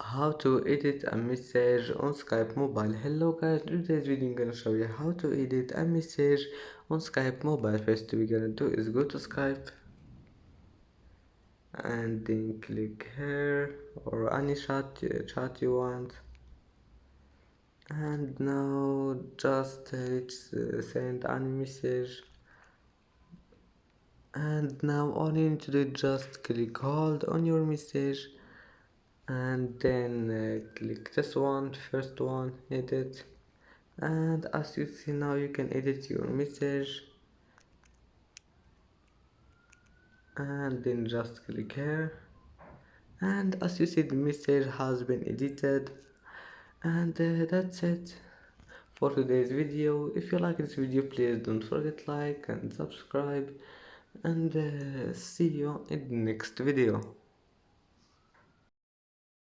How to edit a message on Skype mobile. Hello guys, in today's video I'm gonna show you how to edit a message on Skype mobile. First we're gonna do is go to Skype and then click here or any chat you want, and now just send any message, and now all you need to do is just click hold on your message and then click this one, first one, edit. And as you see now, you can edit your message and then just click here, and as you see the message has been edited. And that's it for today's video. If you like this video, please don't forget like and subscribe, and see you in the next video.